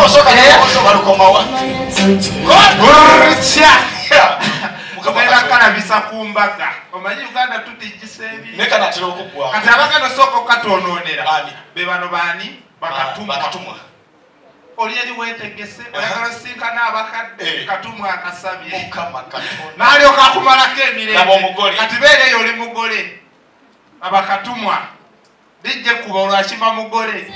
osoka n'obuuzo balukomawa Mukabera kalabisa kumbaga omanyi Uganda tutijjisa ebi neka natera okugwa kati abaganda soko katononera be bano bani bakatumwa oli eri wetegese oyagala sinkana abakadde katumwa akasabye mukama katonda n'alyoka akumalako emirembe kati beereyo oli mugole abakatumwa lijje kuba olwakima mugole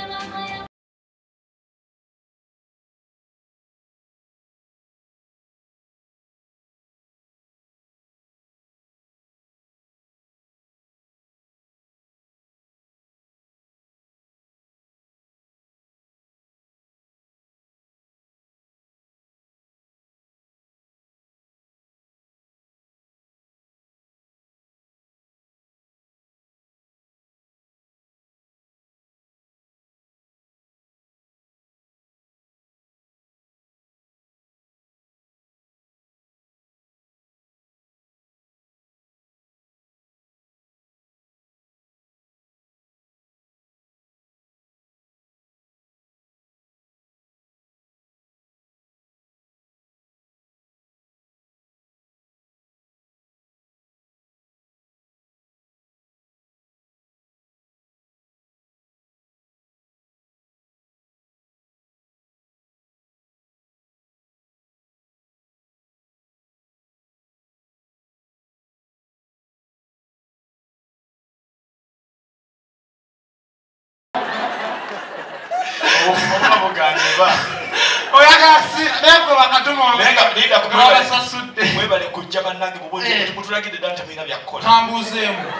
oyagasi lego bakatuma nenga linda kumwala sasutte mwebale kujja bannange mubonye tumutulagide danta mina byakola tambuzeemu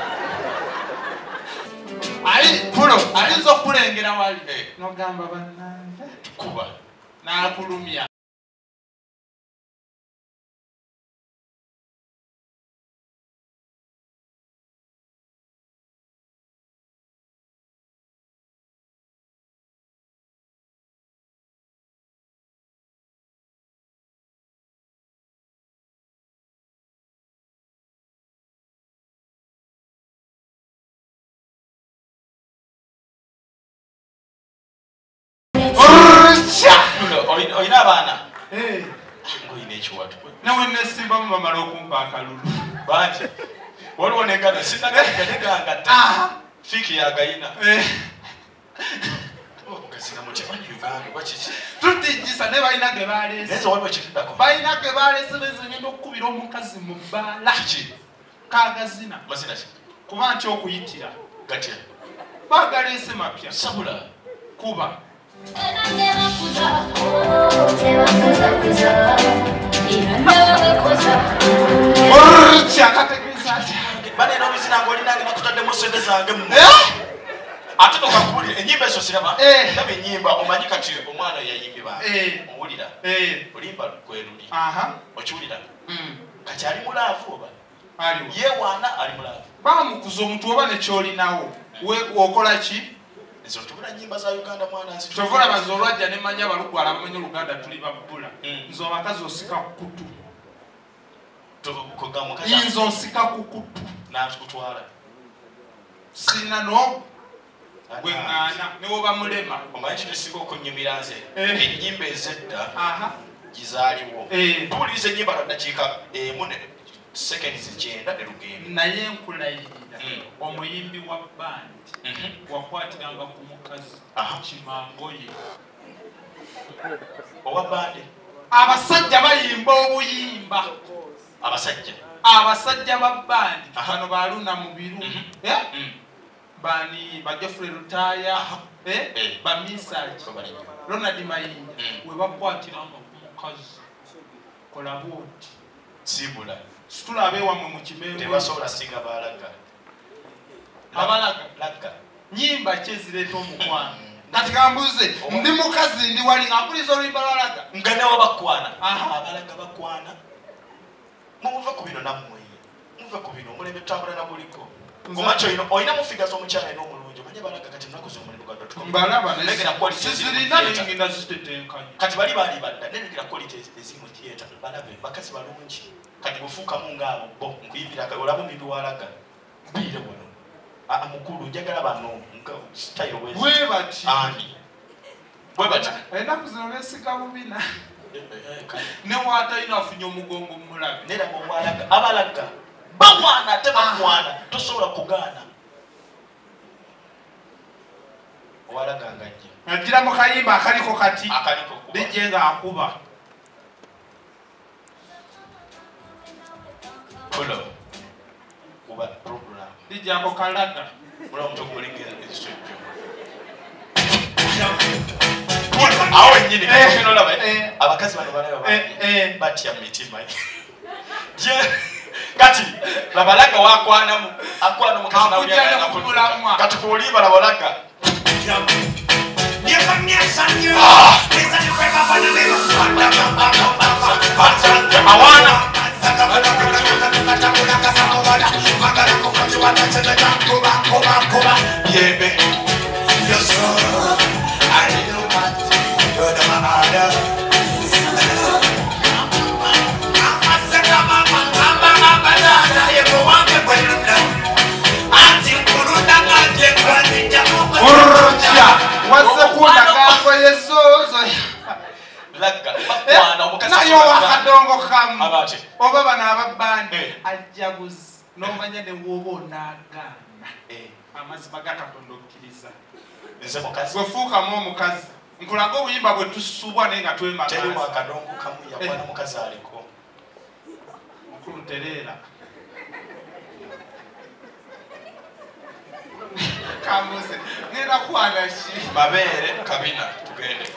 ali pulo alinzo kulengera wali nogamba bannange kuba nakulumya oyina abaana ngoyina ekiwatu nawe nesimba mumamala okumpa akalulu bangi waliwo negana sinagaganeganga fiki yagayina tutijjisa ne balina ge baleese balina ge baleese bezengenda okukubira omukazi mu bbaala kagazina kuba nti okuyitira bagaleese mapya sabula kuba baneno bizinange olinange nakutaddemu sente zange mu ate tokakubulira enyimba ezo siraba ndaba enyimba omanyi kati omwana yayimbi bange owulira olimba gweruli okiwulira kati ali mulaavu oba yewaana ali mulaavu bamukuza omuntu oba nekyolinawo okola ki ezo tubula nyimba za Uganda mwana nzi tovula bazolwajja ne manya balugwala bamenye Uganda tuli babbula nzo abakazi osika kukutu inzo osika kukutu nakutwala sina no gwengana newo bamulema omanyi kino singa okunyumira nze ennyimba ezedda gizaaliwo tuwuliriza ennyimba nadakiika emu seconds 9 ne lugendo naye nkulayirira omuyimbi wa bandi wakwatiranga ku mukazi kimangoye owa bandi abasajja bayimba obuyimba abasajja ba bandi bano baluna mu biru bani bajefure Lutaya bamisaji Ronald Mayinja we bakwatiranga ku mukazi kola boti sibula situlabe wamwe mu kimewe tebasobola singa balaga abalaga nyimba kyezireta omukwano kati kambuze ndi mukazi ndi wali ngapuliza oluyimba lwalaga ngane wabakwana abalaga bakwana muve ku bino nammwe muve ku bino omulembe tambula na buliko ngomacho ino oyina mufiga z'omukyala n'omulungi omanye balaga kati mnaku z'omulembe gwa .com mbalaba sizirina ningina zitetenkanya kati bali badda nenekera quality ezimu theater balabe bakazi balungi kati bufuukamu ngaabo bo nkuyibira olaba omuntu walaga mbire buno mukulu njagala bano style webati bwe bati ennaku zino neesiga bubina ne waatalina afunye omugongo mulabe nera bwewalaga abalaga bawana ate bakwana tosobola kugaana owalaga ngajja agira mu kayimba akaliko kati lijje ng'akuba Pulo kuba program lijjako kalaga mula omuntu okulingira ekisujjo awo ennyini kakinolaba abakazi bano balaba batya mitima kati babalaga wakwanamu akwana omukazi nawulira kati kuliba labalaga awana nayo wakadongo kamu oba bano ababbandi ajaguzi n'omanya ne woba onaagaana amazima gakatonda okkiriza bwefuukamu omukazi nkulaga obuyimba bwe tusubwa naye nga twemagaaza mukulu tereera kambuze ngenda kwana ki mabeere kabina tugende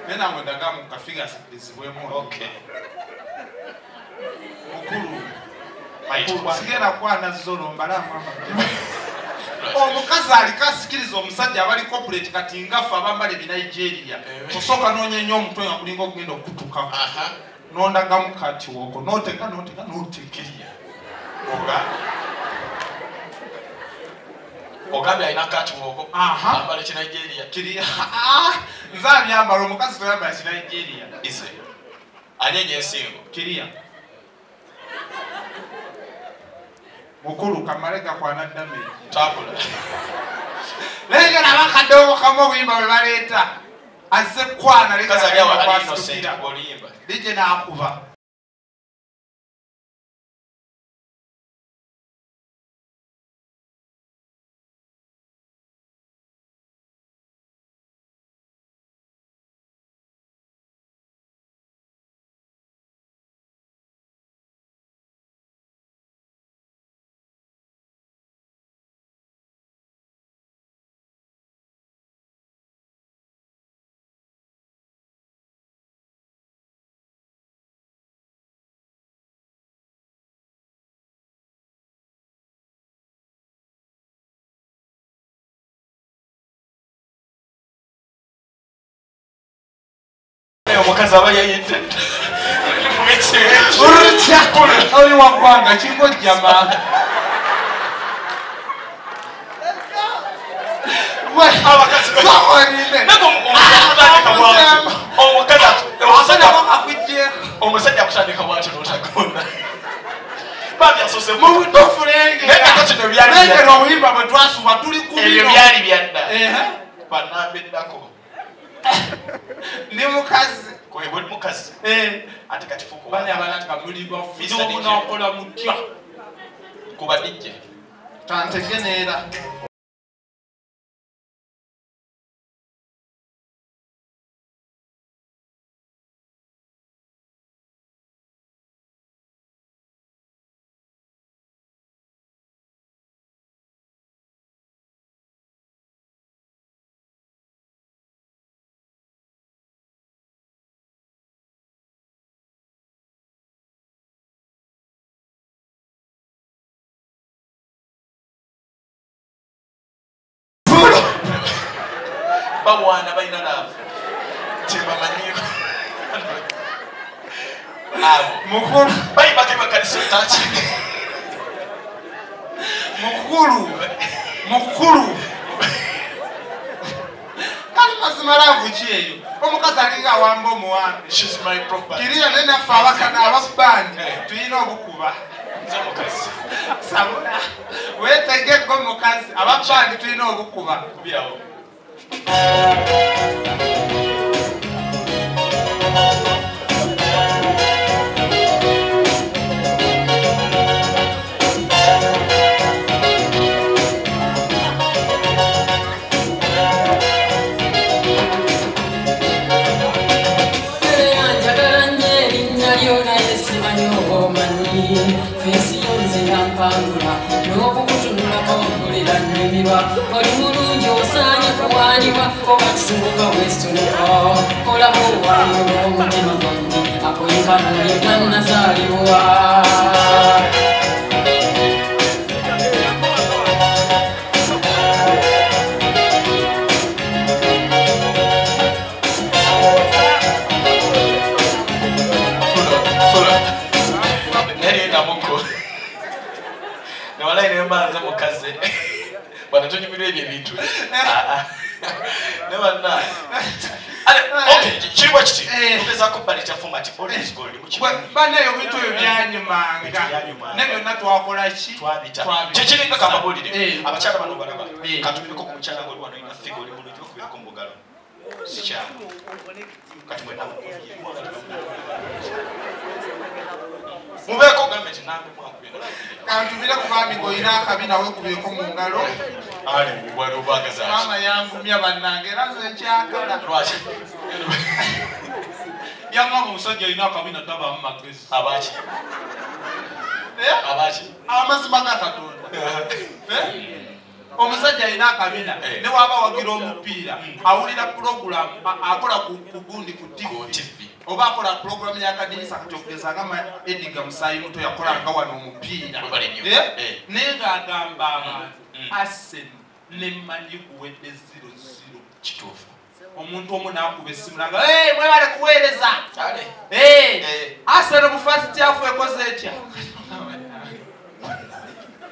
nena mwendaga mukafiga sikirizibwemu mukulu sigenda kwana zolo mbalamu omukazi aliko asikiriza omusajja abali corporate kati ngafe abambala ebinigeria osooka noonya nnyo omutwe nga kulinga okugenda okutukako nondagamu kati woko notega notekeria ogambye alina kati woko ambala ekinigeria kiria nze abyambala omukazi toyambala ekinigeria ise anyenye ensingo kiria mukulu kamale gakwana damage tabula lenge nabakadongo kamu obuyimba bwe baleeta azze kwana legaalinosenta oluyimba lijje n'akuba omukazi aba yayite oli waggwanga kiriko jjama omusajja akutandika bwati notagona mubutuufu lengera obuyimba bwe twasuba tuli ebyo byali byadda banambiddako ndi mukazi kwebuli mukazi ate kati bani abalanga muli bafu nokola mutya kuba dijje tantegeneera bawana balina laavu tebamanyiko abo mukulu bayibakebakalisotaki mukulu kali mazima laavu ki eyo omukazi alinga awamba omuwambe kiriya nenaffe abakana ababandi tuyina obukuba sabula wetegeggo omukazi ababandi tuyina obukuba Chechiringa kama bolide abachara bano balaba katumiko ku mchana ngo lwano ina figo oli mulujjo ku biko mbugalo sicha kati mwenda mubeko government nambe mwakwenda kantu bila kuvami ngo ina kabina we kubiko mungalo ali bwalo bagaza mama yangu mya banange razo ekyakala lwachi yanga musajja ina kabina taba mumagezi abachi abachi amazima gakatonda omusajja ina kabina ne waba wagira omupiira awulira program akola ku gundi ku TV oba akola program ya kadinisa katogeza kama Edgar Musayi muto yakola nga wano omupiira nenga agamba abantu Arsenal ne Mali kuwedde 0-0 kituufu omuntu omu nakuba essimu naga mwebale kuweereza Arsenal mu first half ekoze etya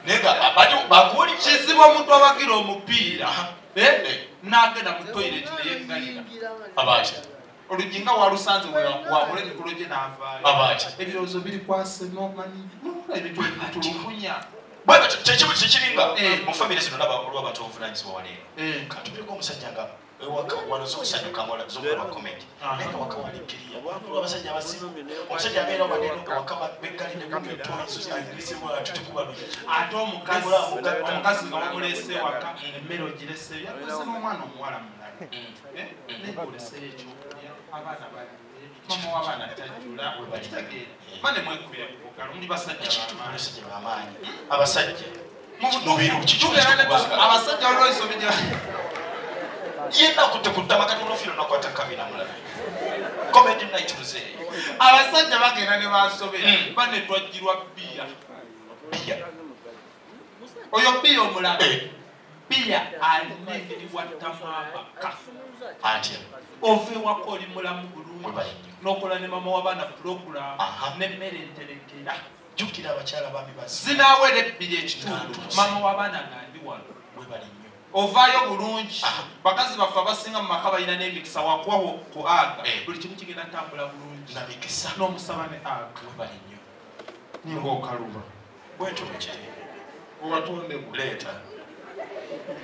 nega abaju baguli kizibu omuntu abagira omupiira nagenda mu toilet neyengalira abachi olujinga walusanze wabule nikoloje n'avaayo abachi ebirowoozo biri kwase nomani ebintu bitulukunya bweba kyekimu kikiringa mu famire zino n'abakulu abatoovunaanyizibwa waleero katubireko omusajja nga ewaka wanoza okusanyuka mola zokola komedi nenga wakawalikiriya wakulu abasajja abasiba omusajja abeera waneeno nga wakaba beggalinde kumetoizo zanyirizibwa tutekubalu ate omukazi nga wamulese waka emmere ogirese yakoze n'omwana omuwala mulala nekoleseyo ekyokulya abaana bali mama w'abaana tajjula webakitegeera mane mwekubira kubugalo muli basajja bamaanyi abasajja abasajja olwaisobija yenda kutekutama kati olofiro nakwata kabina mulala comedy night muzee abasajja bagenda ne basobera bane twajjirwa bia oyo bia omulala bia alinengiriwa tamabaka atya ove wako oli mulamu bulungi nokola ne mama w'abaana program n'emmere enterekera jukira abakyala bami zinawera ebbiri ekitundu mama w'abaana nga ndi wano ovaayo bulungi bakazi baffe abasinga mu maka balina n'emikisa wakuwaho ku aga buli kimu kigenda ntambula bulungi n'omusaba ne aga ng'okaluba bwetobekiri owatondeku leeta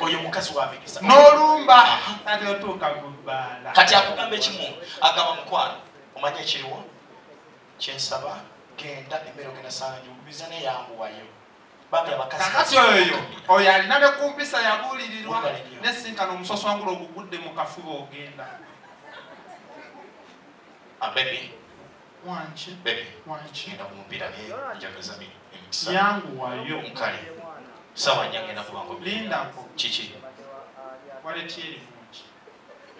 oyo mukazi wa mikisa n'olumba ate otuuka mu bbaala kati akugamba ekimu agamba mukwano omanye ekiriwo kyensaba genda emmere ogenda sanjubiza neyanguwayo kakati oyo alina ne kumpisa yabuulirirwa nesinkana omusoswangula ogugudde mu kafuba ogenda abebi wanki genda kumupiira nenjagaza emikisa yanguwayo nkale sawa nyangenda kubango lindako kiki waletyeri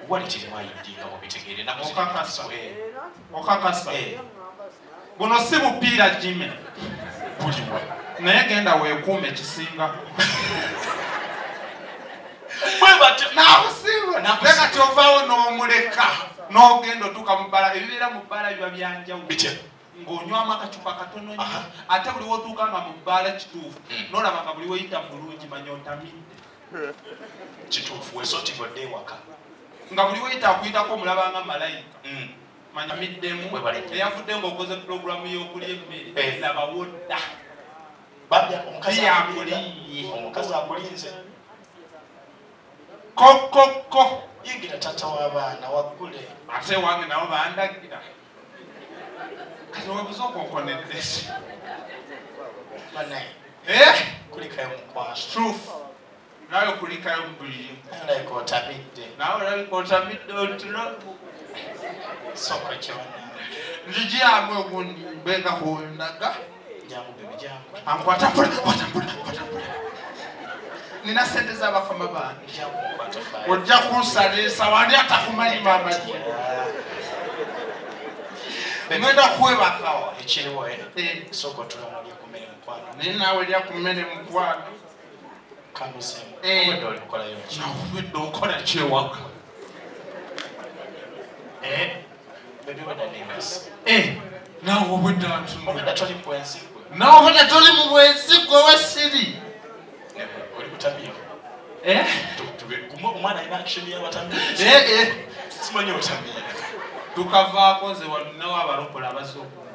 walitirimwayidinga mubitegeere okakasa buno si bupiira jime buliwa naye genda weekuume kisingako nakati ovaawo n'omuleka n'ogenda otuuka mu bbala ebibeera mu bbaala biba byanjawulo ng'onywamu akacupa katono nnyo ate buli wotuuka nga mu bbaala kituufu n'olaba nga buli weyita mulungi manya otamidde kituufu wesotigodde ewaka nga buli weyita akuyitako omulabanga malayika manya middemu eyavudde ng'okoze pulogulamu y'okulya emmere laba wodda omukazi akulinze Ko. Yingira tata w'abaana waggule. Ate wange nabo bandagira. Kati webuza okonkonedde. Banaye. Kulikayo mukwano. Truth. Nawe kulikayo mbuliri. Like otamidde. Nawe otamidde otulo. Soko kyona. Njiji amwe okunbenga kuwendaga. Jangu bebe jangu. Ankwata mpula. Nina sente z'abafama bange. Jangu nkwata fire. Ojja kunsalisa wali atakumanyi mama gye. Ngenda kwebakawa. Ekiriwo soko tulomulya kumere mukwano. Ninawe lya kumere mukwano. Kambusemu. Obudde oli kukolayo ki? Obudde okola kyewaka. Baby wada neighbors. Nawe obudde atuno. Obudde toli mu bwensi gwe. Nawe obudde toli mu bwensi gwe wesiri. Oli kutamira. Omwana alina action y'abatamira. Simanyi otamira. Tukavaako nze walinawo abalokola abazookuba.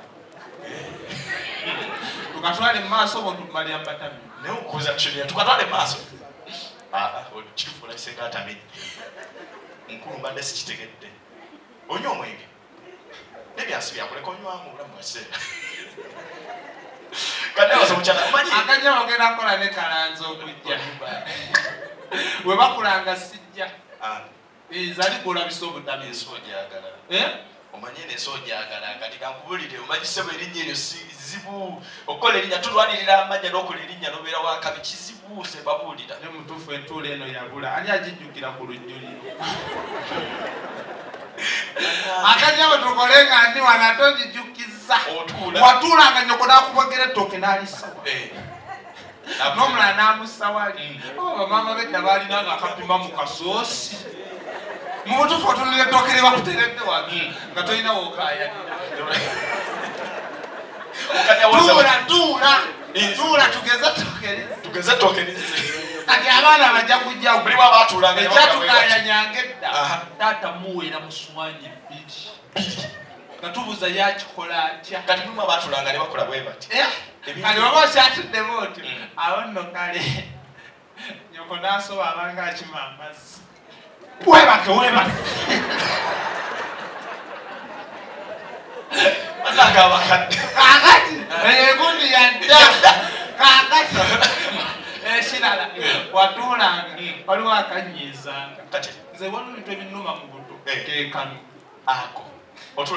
Tukatwale mu maaso bo tumalya mbatamira. Naye okuuza action ya tukatwale mu maaso. Kifuula kisenga atamidde. Nkulu mbadde sikitegedde. Onywa omwenge. Nebyansi byakuleka onywamu obulamu bwaseera. Kati abaso mukyala omanyi. Akajja bagenda kukola ne kalanzi okujja. We bakulanga sijja. Zali golabisa obuddamu ensojagala. Omanyi n'ensojagala kati kankubulire omanyi ssebo erinnya eryo zibu okukola erinnya tulwanirira amanya n'okola erinnya n'obeera wakabi kizibu sebabuulira. Ne mutuufu entuula eno yabula ani agijjukira ku lujjuliro. Akajja bwe tukole nga ndi wano ate ogijjukiza. Watuulanga nyoko n'akubogera ettooke n'alisawa. N'omulala n'amusawali. Bamaama bedda baalinanga akapima mu kasoosi. Mu butuufu otunulira ettooke lye bakuteredde wano nga tolina wookayanira. Tuula tugeze tokenize. Kati abaana bajja kujja buli bw'abaatuulanga ekyatukayanyanga edda taata muweera muswanyi bbiri nga tubuuza yakikola atya. Kati mulimu abaatuulanga ne bakola bwe bati. Kati oba okyatuddemu oti awo nno kale nyoko n'asoba abanga akima amazzi. Weebake. Baganga abakadde. Kaakati egundi yadda. Kaakati ekirala watuulanga waliwo akanyiizanga. Nze waliwo ebintu ebinnuma mu buto keekano. Ako.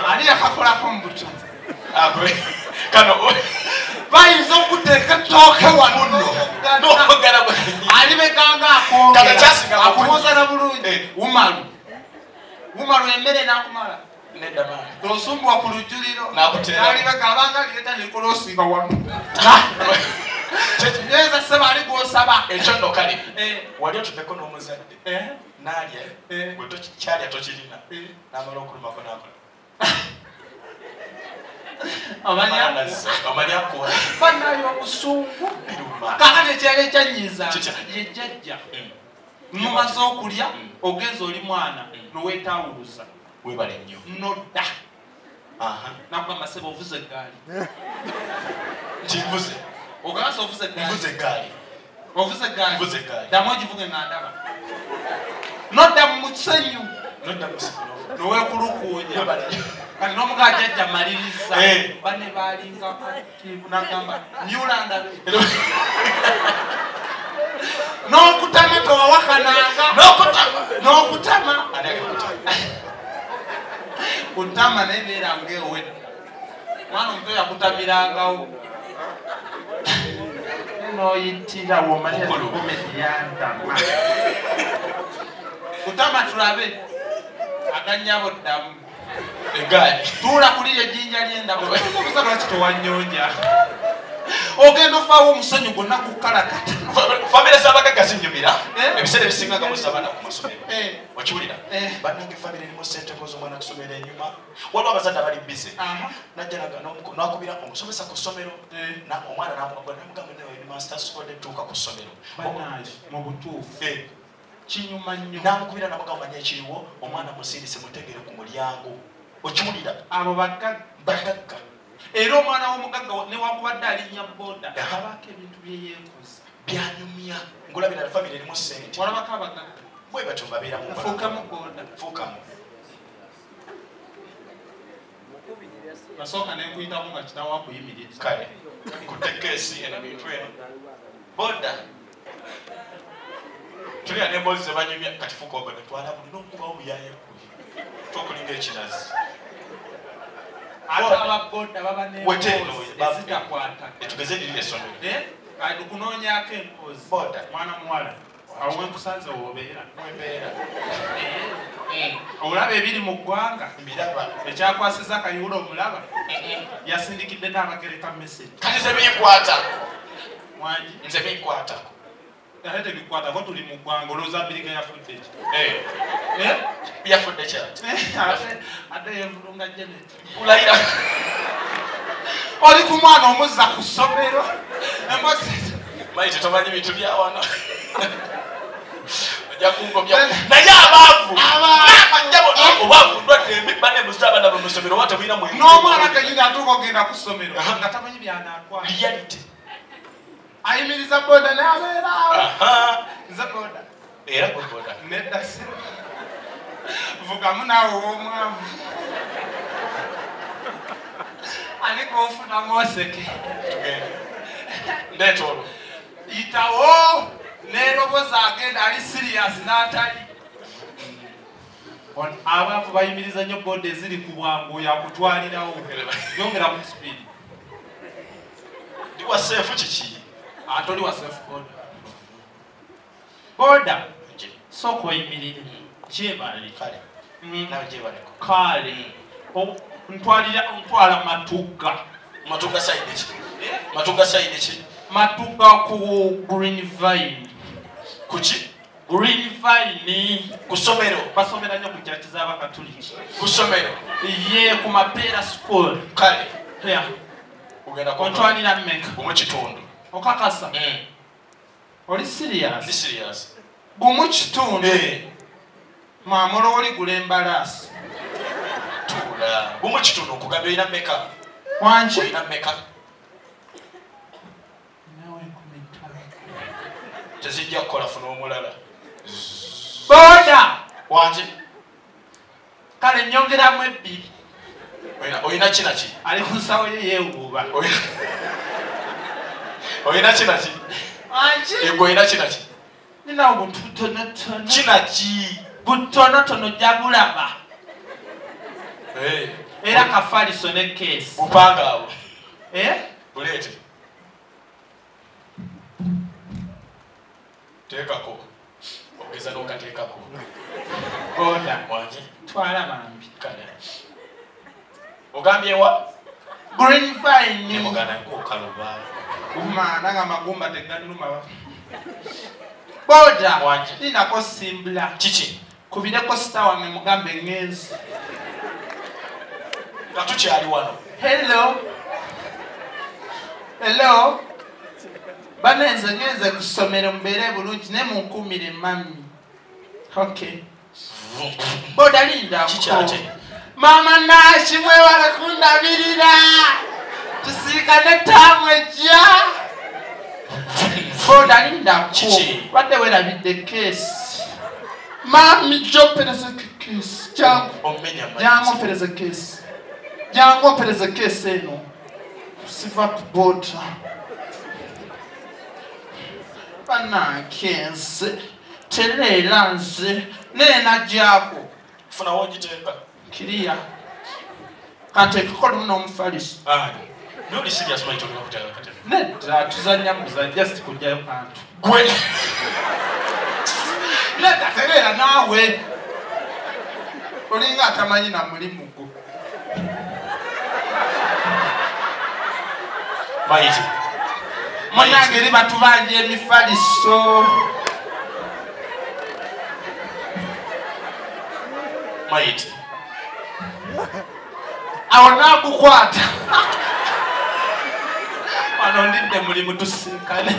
Ani yakakolako mu buto. Kano bayinza okuteeka ettooke wano ali beganga akongera bulungi wumalu emmere n'akumala osumbuwa ku lujjuliro ali begabanga lieta nikolosiiba wano neza seba ali gwosaba ekyo nno kale wali otuddeko n'omuzadde n'alya bwe kyalya tokirina n'amala okulumako n'akola banayo obusungu kakati ekyalo ekyanyiiza yejjajja mumaze okulya ogenza oli mwana nowetawuluza webale nnyo nodda nakugamba sebe ovuze eggaali ntivuze oganza ovuze eggaali ovuze eggaali ddamu ogivuge nga ndaba nodda mu kisenyu nowekulukuunya kati n'omugaa jjajja maliriza bane baalinga akatiivu n'agamba nyulandabe n'okutama towawakananga n'okutama kutama nebeera ngaewedde mwana omuto yakutamirangawo n'oyitira womanya komedi yantama kutama tulabe aganyabo ddamu egaali tuula kuli ejjinja ly'endamu obusa lwaki towanyonja ogenda ofaawo omusenyu gwonna kukalakata famire z'abagagga zinyumira ebiseera ebisinga gamuza abaana ku masomero okiwulira bannange famire erimu ssente koz'omwana kusomera enyuma waliwo abazadde abali bize najja nakubira omusomesa ku ssomero omwana namugamba newe masters code tuuka ku ssomero mu butuufu kinyuma nnyo namukubira namugamba manya ekiriwo omwana musindise mutegere ku mulyango okiwulira abo bagagga era omwana w'omugagga newakubadde alinnya boda abaako ebintu byeyeekoza byanyumya ngolabira famire erimu ssente walabako abagagga bwe batumba beera mu fuukamu boda fuukamu nasooka nenkuyitamu nga kitawo akuyimiriza kale kutekeesi eno bintu eno boda tulina nembozi zebanyumya kati fuuka oboda twala bulina okubawo buyaye kuyi tokulinga ekinazi ate ababoda baba nembozi ezitakwata etugeze lirira essomero kati kunoonyako empozi mwana muwala awo wenkusanze wobeera olaba ebiri mu ggwanga ekyakwasiza kayuula omulaba yasindikidde n'abagereka message kati nze binkwata mwangi nze binkwata ate tebikwatako tuli mu ggwanga olowooza Biriga yafudde ki yafudde kyati ate yevulunga Janet kulayira oli ku mwana omuzza ku ssomero maite tomanyi bintu bya wano naye abaavu obaavu ndwadde bane musaabana mu ssomero wate mulina mu n'omwana kenyini atuuka ogenda ku ssomero nga tamanyi byanakwala reality ayimiriza boda n'abeeraawo nze boda era gwe boda nedda si vugamu naawe ow'omwavu aliko ofunamu oseke ndeeta olwo yitawo neeroboza agenda ali siriyasi n'atali abaavu bayimiriza nnyo boda eziri ku bwangu yakutwalirawo yongera mu sipiidi ndi wa seefu kiki ate oli wa seefu boda sooka oyimirire kyebale kale ntwala matugga sayidi ki matugga ku green vine kuki green vine ku ssomero basomera nnyo ku kyaki z'abakatuliki ku ssomero ye ku mapeera school kale ogenda kontwalira mmeka gumu kitundu okakasa oli serious ndi serious gumu kitundu maamula oli gula embalaasi tuula gumu kitundu okugamba olina mmeka wangi olina mmeka tezijja kukola funa omulala boda wangi kale nyongeramu ebbiri olina kinaki ali ku nsawo ye yeewuuba olina kinaki wangi egwe olina kinaki ninawo butonotono kinaki butonotono jabulaba era kafaliso ne keesi bupanga abo buleete teekako ogeza n'okateekako boda wangi twala bambi kale ogambyewa green vine muganda nkokaluba umana nga magumba teganuma boda wangi ninako simbula kiki kubireko sita wange mugambe ngenzi nga tukyali wano hello banenze ngenze ku ssomero mbeere bulungi ne munkuumire mami okay boda linda kikyate mama nashi mwewala kundabirira tusiikane taamu ejja boda linda wadde werabidde keesi mami jompereze keesi jangu mpereze keesi jangu mpereze keesi eno siva ku boda bananke nze tereera nze neenajjaako funawo ogiteeka kiriya kanteekekolimu n'omufaliso noli serious maite olina kuteeka katebe nedda tuzanya muza just kujjayo kantu gwe nedda tereera naawe olinga atamanyi na mulimu gwo maite munange eri batubanja emifaliso maite awo naagukwata wano ndidde mulimu tusinkane